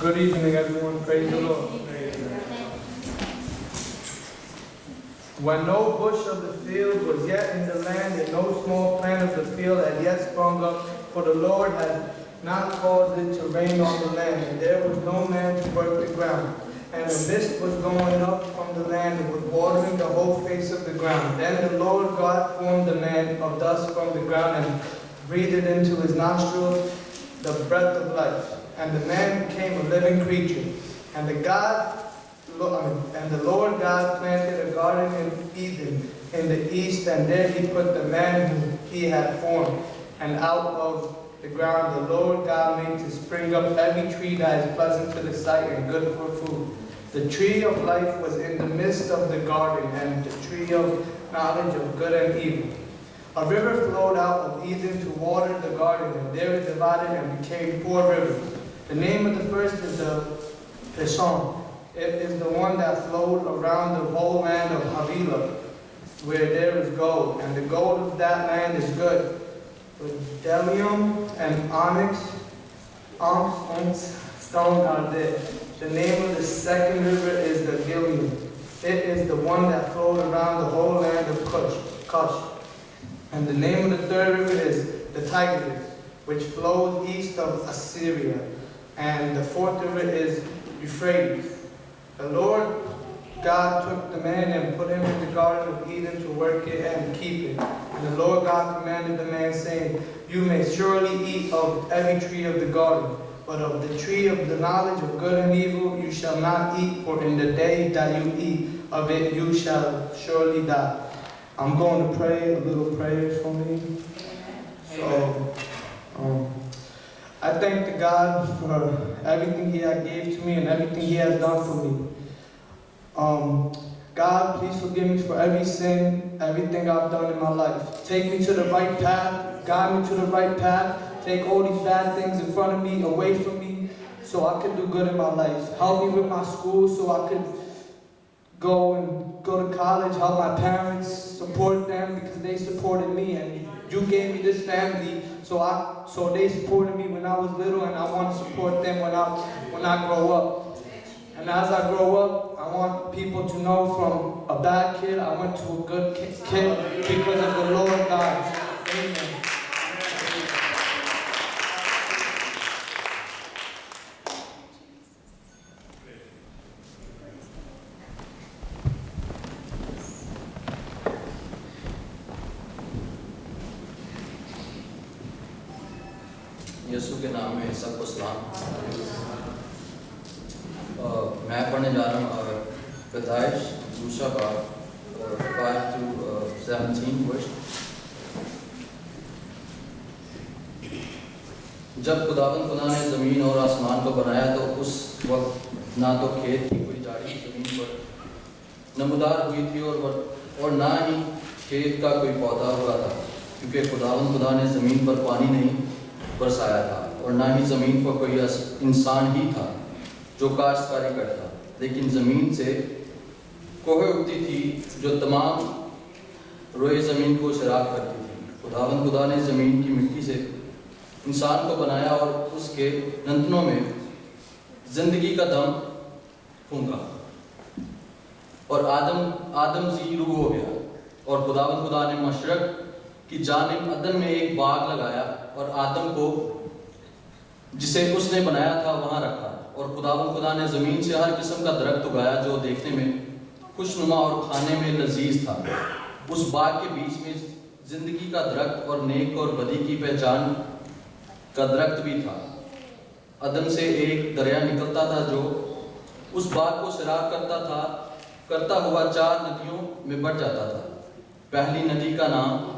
Good evening, everyone. Praise the Lord. When no bush of the field was yet in the land, and no small plant of the field had yet sprung up, for the Lord had not caused it to rain on the land, and there was no man to work the ground. And a mist was going up from the land, and was watering the whole face of the ground. Then the Lord God formed the man of dust from the ground, and breathed into his nostrils the breath of life. And the man became a living creature. And the Lord God planted a garden in Eden in the east, and there he put the man whom he had formed. And out of the ground the Lord God made to spring up every tree that is pleasant to the sight and good for food. The tree of life was in the midst of the garden, and the tree of knowledge of good and evil. A river flowed out of Eden to water the garden, and there it divided and became 4 rivers. The name of the first is the Pishon. It is the one that flowed around the whole land of Havilah, where there is gold, and the gold of that land is good. Bdellium and onyx stone are there. The name of the second river is the Gilead. It is the one that flowed around the whole land of Cush. And the name of the third river is the Tigris, which flows east of Assyria. And the fourth river is Euphrates. The Lord God took the man and put him in the garden of Eden to work it and keep it. And the Lord God commanded the man, saying, You may surely eat of every tree of the garden, but of the tree of the knowledge of good and evil you shall not eat, for in the day that you eat of it you shall surely die. I'm going to pray a little prayer for me. So, I thank the God for everything He has gave to me and everything He has done for me. God, please forgive me for every sin, everything I've done in my life. Take me to the right path, guide me to the right path, take all these bad things in front of me, away from me, so I can do good in my life. Help me with my school so I could go to college, help my parents, support them because they supported me, and you gave me this family, so they supported me when I was little, and I want to support them when I grow up. And as I grow up, I want people to know from a bad kid, I went to a good kid because of the Lord God. Amen. یسوع کے نام میں سب کو سلام. میں پڑھنے جا رہا ہوں پیدائش دوسرا باب 5 to 17 ورس. جب خدا نے زمین اور آسمان کو بنایا تو اس وقت نہ تو کھیت کی کوئی جھاڑی زمین پر نمودار ہوئی تھی اور نہ ہی کھیت کا کوئی پودا ہوا تھا، کیونکہ خدا نے زمین پر پانی نہیں برسایا تھا، اور نہ ہی زمین پر کوئی انسان ہی تھا جو کاشتکاری کرتا، لیکن زمین سے کوہ اگتی تھی جو تمام روئے زمین کو سیراب کرتی تھی. خدا نے زمین کی مٹی سے انسان کو بنایا اور اس کے نتنوں میں زندگی کا دم پھونکا، اور آدم زی روح ہو گیا. اور خدا نے مشرق کی جانب عدن میں ایک باغ لگایا اور آدم کو جسے اس نے بنایا تھا وہاں رکھا. اور خدا نے زمین سے ہر قسم کا درخت اگایا جو دیکھنے میں خوشنما اور کھانے میں لذیذ تھا. اس باغ کے بیچ میں زندگی کا درخت اور نیک اور بدی کی پہچان کا درخت بھی تھا. عدن سے ایک دریا نکلتا تھا جو اس باغ کو سیراب کرتا ہوا 4 ندیوں میں بٹ جاتا تھا. پہلی ندی کا نام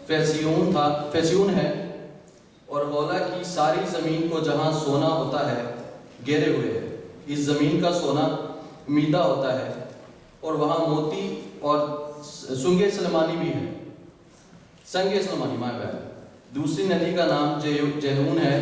فیسیون ہے، اور غولا کی ساری زمین کو جہاں سونا ہوتا ہے گھیرے ہوئے ہے. اس زمین کا سونا میدہ ہوتا ہے، اور وہاں موتی اور سنگ سلیمانی بھی ہے. دوسری ندی کا نام جہون ہے،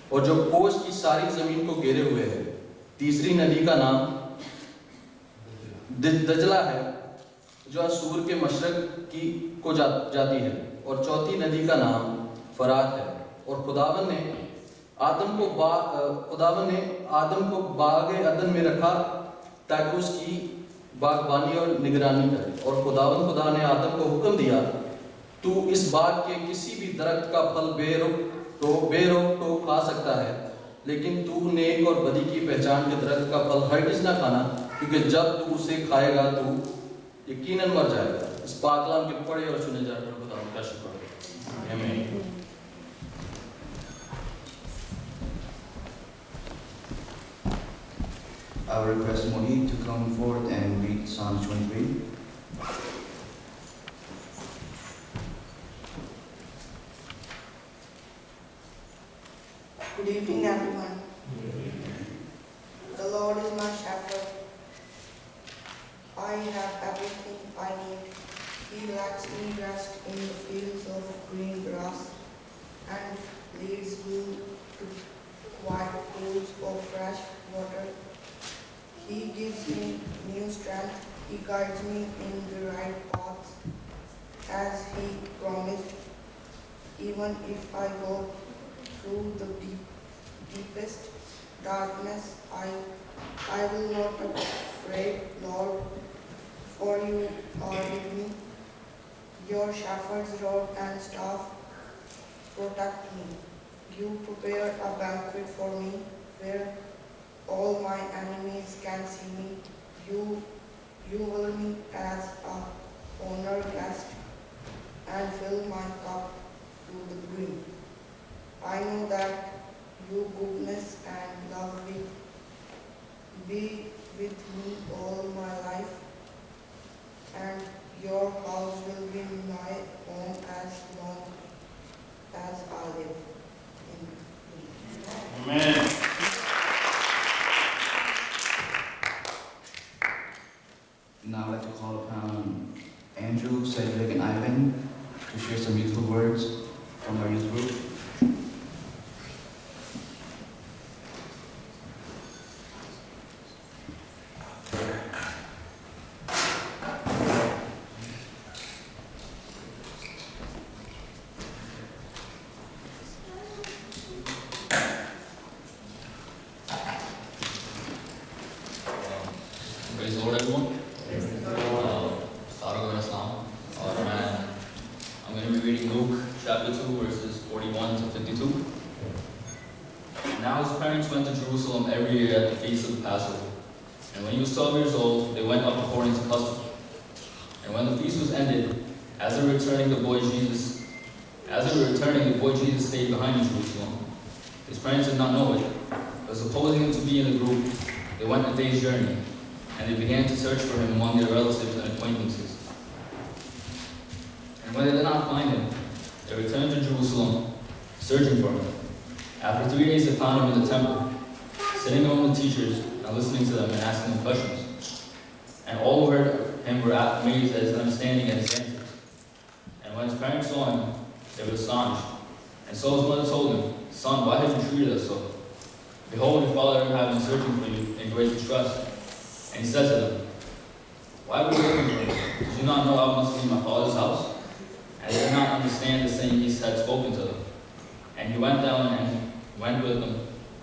اور جو پوش کی ساری زمین کو گھیرے ہوئے ہے. تیسری ندی کا نام دجلہ ہے جو اسور کے مشرق کو جاتی ہے. اور چوتھی ندی کا نام فرات ہے. اور خداوند نے खुदावन ने आदम को बाग अदन में रखा ताकि उसकी बागबानी और निगरानी करे। और खुदा ने आदम को हुक्म दिया, तू इस बाग के किसी भी दरख्त का फल बेरोक तो खा सकता है, लेकिन तू नेक और बदी की पहचान के दरख्त का फल हरगिज ना खाना, क्योंकि जब तू उसे खाएगा तू यकीनन मर जाएगा। इस पाक कलाम के पढ़े और सुने जाने पर खुदा का शुक्र। आमीन। I will request Mohit to come forward and read Psalms 23. Good evening, everyone. The Lord is my shepherd. I have everything I need. He lets me rest in the fields of green grass and leads me to quiet pools of fresh water. He gives me new strength. He guides me in the right paths as He promised. Even if I go through the deepest darkness, I will not be afraid, Lord, for you are with me. Your shepherd's rod and staff protect me. You prepare a banquet for me where all my enemies can see me. You will me as a honored guest and fill my cup to the brim. I know that your goodness and love will be with me all my life, and your house will be my home as long as I live. Amen. Now I'd like to call upon Andrew, Cedric, and Ivan to share some youthful words from our youth group. Praise the Lord, everyone. I'm going to be reading Luke chapter 2, verses 41 to 52. Now his parents went to Jerusalem every year at the feast of the Passover. And when he was 12 years old, they went up according to custom. And when the feast was ended, as they were returning, the boy Jesus stayed behind in Jerusalem. His parents did not know it, but supposing him to be in the group, they went a day's journey, and they began to search for him among their relatives and acquaintances. And when they did not find him, they returned to Jerusalem, searching for him. After 3 days, they found him in the temple, sitting among the teachers and listening to them and asking them questions. And all who heard him were amazed at his understanding and his answers. And when his parents saw him, they were astonished. And so his mother told him, "Son, why have you treated us so? Behold, your father and I have been searching for you in great distress." And he said to them, "Why were you looking for me? Did you not know I must leave my father's house?" And they did not understand the saying he had spoken to them. And he went down and went with them,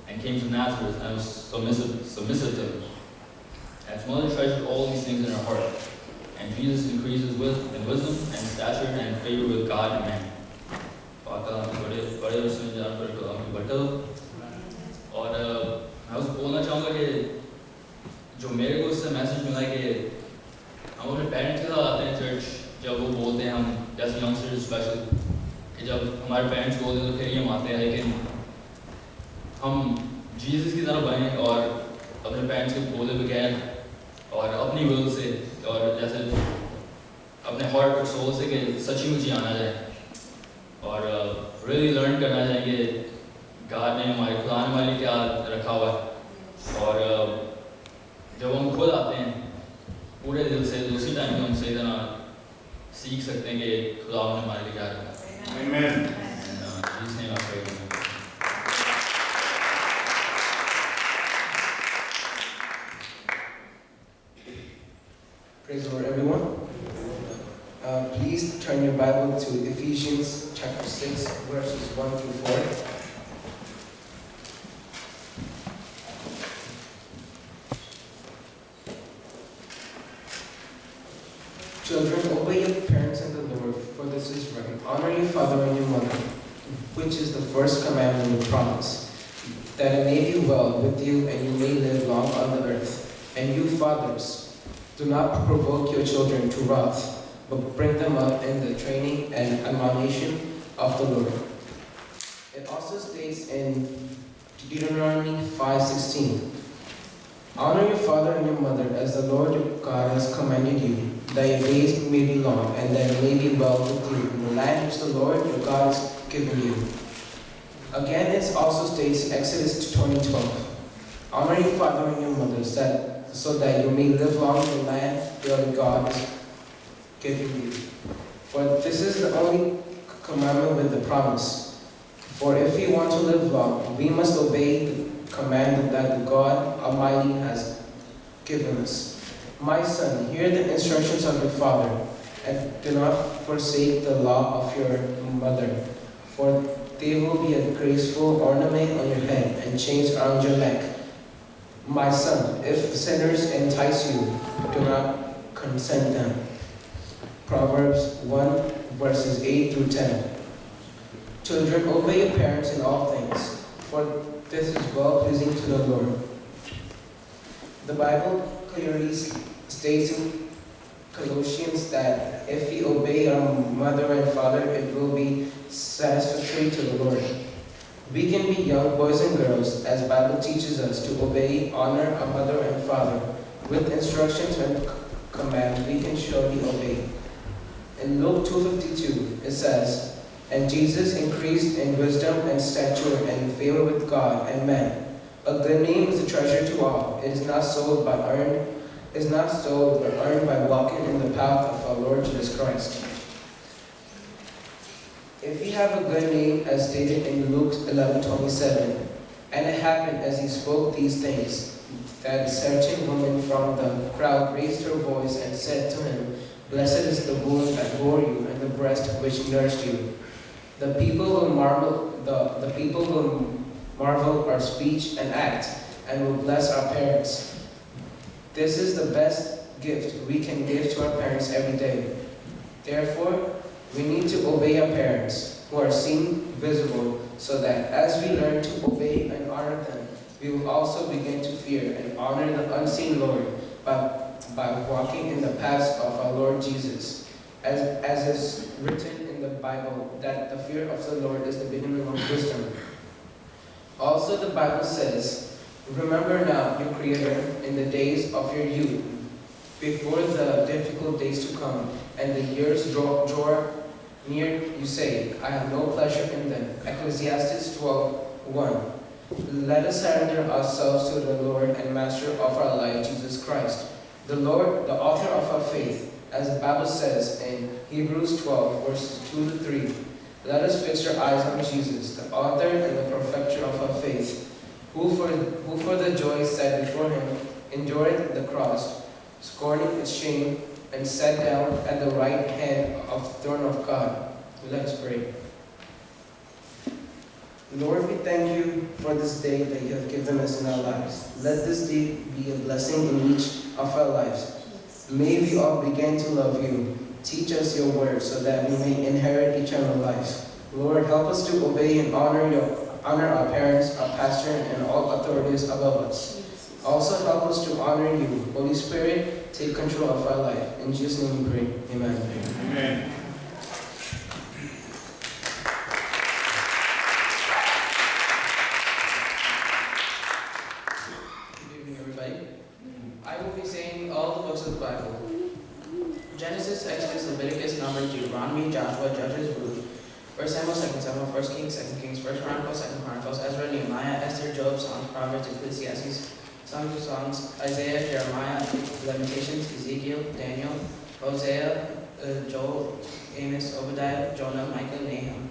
and came to Nazareth, and was submissive to them. And his mother treasured all these things in her heart. And Jesus increases in wisdom and stature and favor with God and man. और मैं उस बोलना चाहूँगा कि जो मेरे को इससे मैसेज मिला कि हम अपने पेरेंट्स के साथ आते हैं चर्च, जब वो बोलते हैं, हम जैसे यंगस्टर्स स्पेशल, कि जब हमारे पेरेंट्स बोलते हैं तो फिर हम आते हैं, लेकिन हम जीसस की तरह बने और अपने पेरेंट्स के बोले बगैर और अपनी विल से और जैसे अपने हार्ट और सोल से कि सच्ची मुझे आना जाए और रियली लर्न करना चाहिए कि गॉड ने हमारे खुदा ने हमारे लिए क्या रखा हुआ है। और जब हम खुद आते हैं पूरे दिल से, तो उसी टाइम हम सही तरह सीख सकते हैं कि खुदा ने हमारे लिए क्या रखा है। आमीन। जिसने आप Praise the Lord, everyone. Please turn your Bible to Ephesians chapter 6, verses 1 through 4. Children, obey your parents in the Lord, for this is right. Honor your father and your mother, which is the first commandment with promise, that it may be well with you and you may live long on the earth. And you fathers, do not provoke your children to wrath, but bring them up in the training and admonition of the Lord. It also states in Deuteronomy 5:16, honor your father and your mother as the Lord your God has commanded you, that your days may be long and that it may be well with you in the land which the Lord your God has given you. Again, it also states in Exodus 20:12, honor your father and your mother so that you may live long in the land your God has given you. For this is the only commandment with the promise. For if we want to live long, we must obey the command that the God Almighty has given us. My son, hear the instructions of your father, and do not forsake the law of your mother, for they will be a graceful ornament on your head and chains around your neck. My son, if sinners entice you, do not consent them. Proverbs 1, verses 8 through 10. Children, obey your parents in all things, for this is well-pleasing to the Lord. The Bible clearly states in Colossians that if we obey our mother and father, it will be satisfactory to the Lord. We can be young boys and girls, as Bible teaches us, to obey, honor our mother and father. With instructions and commands, we can surely obey. In Luke 2:52, it says, and Jesus increased in wisdom and stature and favor with God and men. A good name is a treasure to all. It is not sold but earned by walking in the path of our Lord Jesus Christ. If we have a good name, as stated in Luke 11:27, and it happened as he spoke these things, that a certain woman from the crowd raised her voice and said to him, blessed is the womb that bore you and the breast which nursed you. The people will marvel our speech and act, and will bless our parents. This is the best gift we can give to our parents every day. Therefore, we need to obey our parents, who are seen, visible, so that as we learn to obey and honor them, we will also begin to fear and honor the unseen Lord by walking in the paths of our Lord Jesus. As is written in the Bible, that the fear of the Lord is the beginning of wisdom. Also, the Bible says, remember now your Creator in the days of your youth, before the difficult days to come, and the years draw near, you say, I have no pleasure in them. Ecclesiastes 12:1. Let us surrender ourselves to the Lord and Master of our life, Jesus Christ, the Lord, the author of our faith, as the Bible says in Hebrews 12, verses 2 to 3. Let us fix our eyes on Jesus, the author and the perfecter of our faith, who for the joy set before him endured the cross, scorning its shame, and sat down at the right hand of the throne of God. Let us pray. Lord, we thank you for this day that you have given us in our lives. Let this day be a blessing in each of our lives. May we all begin to love you. Teach us your word so that we may inherit eternal life. Lord, help us to obey and honor our parents, our pastor, and all authorities above us. Also help us to honor you. Holy Spirit, take control of our life. In Jesus' name we pray. Amen. Amen. Good evening, everybody. I will be saying all the books of the Bible. Genesis, Exodus, Leviticus, Numbers, Deuteronomy, Joshua, Judges, Ruth, 1 Samuel, 2 Samuel, 1 Kings, 2 Kings, 1 Chronicles, 2 Chronicles, Ezra, Nehemiah, Esther, Job, Psalms, Proverbs, Ecclesiastes, Songs of Songs, Isaiah, Jeremiah, Lamentations, Ezekiel, Daniel, Hosea, Joel, Amos, Obadiah, Jonah, Micah, Nahum,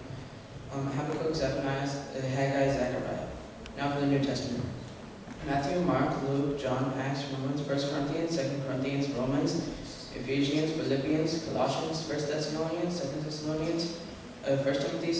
Habakkuk, Zephaniah, Haggai, Zechariah. Now for the New Testament. Matthew, Mark, Luke, John, Acts, Romans, 1 Corinthians, 2 Corinthians, Romans, Ephesians, Philippians, Colossians, 1 Thessalonians, 2 Thessalonians, 1 Timothy, 2